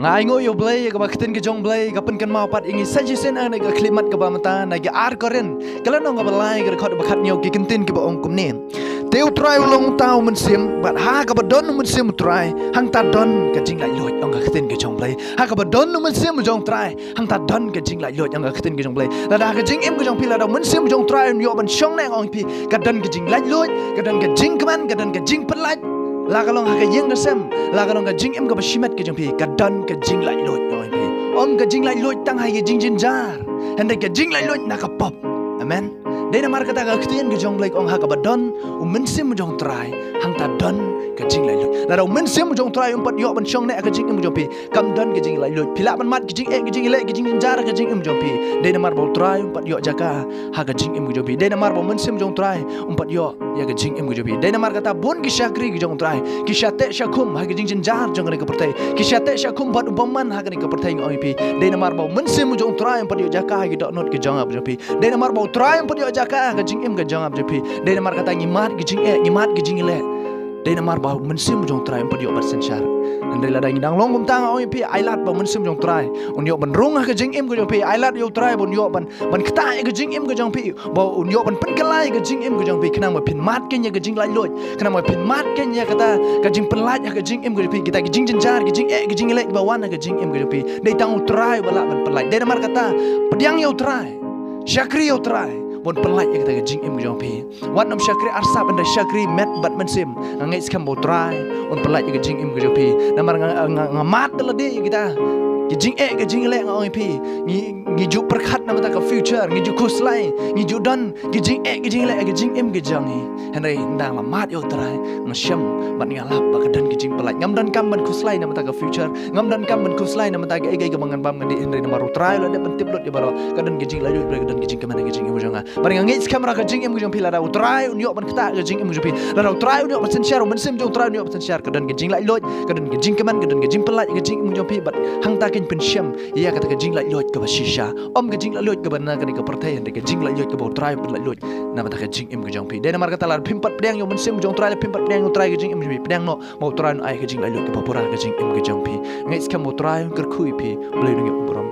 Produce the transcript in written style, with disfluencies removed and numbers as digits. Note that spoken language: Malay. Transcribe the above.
ngai ngo yo blay ka bakten ke jong blay ka pen kan mau pat ingi sanji sen an ga klimat ka bamata na ga ar koren kala no ga balai ga khot bakhat nyo ki kentin ki ba ong kum ne teu try long tau men sim bat ha ka ba don men sim try hang ta don ka jing lai loj ong ga kentin ke jong blay ha ka ba don men sim jong try hang ta don ka jing lai loj ong ga kentin ke jong blay la da ka jing em ka jong pi la da men sim jong try yo ban shong nang ong pi ka don ka jing lai loj ka don ka jing kaman ka don ka jing pat lai la ka long ha ka yeng na sem la ka long ka jing em ka ba shimet ke jong pi ka don ka jing lai loj ong pi om ka jing lai loj tang hai ka jing jin jar hande ka jing lai loj na ka pop amen dena mar kata ka ktien ke jong blai ong ha ka ba don men sim jong try hang ta don ka jing lai loj la da men sim jong try pat yo ban shong ne ka jing em jong pi kam don ka jing lai loj pila ban mat ka jing e ka jing le ka jing jar ka jing em jong pi dena mar bo try pat yo jaka ha ka jing em jong pi dena mar bo men sim jong try pat yo ya ka jing em jong pi dena mar kata bon ki shakri ki jong try ki shate shakum ha ka jing jin jar jong ka pertai ki shate shakum pat umpaman ha ka ka pertai ngoi pi dena mar bo men sim jong try pat yo jaka ha ki dot not ki jong ab jong pi dena mar bo try pat yo jaka ka jing em ka jong ab jong pi dena mar kata ngimat ki jing e ngimat ki jing le dena mar ba men sim jong try pat yo bat senchar andai la dang dang long bum tang oi pi ai lat ba men sim jong try un yo ban rung ha ka jing em ka jong pi ai lat yo try bon yo ban kta ka jing em ka jong pi ba un yo ban pen kalai ka jing em ka jong pi kena ma pin mat ke nya ka jing lai loj kena ma pin mat ke nya kata ka jing pen lai ka jing em ka jong pi kita ka jing jin jar ka jing e ka jing le ba wan ka jing em ka jong pi dei tang try bala ban pen lai dei mar kata pediang yo try syakri yo try bon pelai yang kita jing em jong pi wat nam syakri arsap anda syakri met bat mensim ngai skam bo try on pelai yang jing em jong pi namar ngamat telade kita jing e ke jing le ngai pi ngi ju perkhat nam ta ka future ngi ju kuslai ngi ju don jing e ke jing le ke jing em ke jang hi henai ndang la mat yo try ngsyam bat ngalap ba dan ke jing pelai ngam dan kam ban kuslai nam ta ka future ngam dan kam ban kuslai nam ta ke ke mangan bam ngadi henai namar try lo de pentip lot ya baro ka dan ke jing la ke dan ke jing kamana ke jing em jong bari ngai kamera ka jing em jong pi la da try un yo ban kta ka jing em jong pi la da try un yo ban sen share men sim jong try un yo ban sen share ka dan ke jing lai loj ka dan ke jing kaman ka dan ke jing pelai ka jing em jong pi bat hang ta ken pen syam ya kata ka jing lai loj ka ba shisha om ka jing lai loj ka ban na ka ni ka pertai hande ka jing lai loj ka ba try ban lai loj na ba ta ka jing em jong pi de na mar kata la pimpat pedang yo men sim jong try pimpat pedang yo try ka jing em jong pi pedang no mau try ai ka jing lai loj ka ba pura ka jing em jong pi ngai skam mo try ker kui pi boleh ngi borom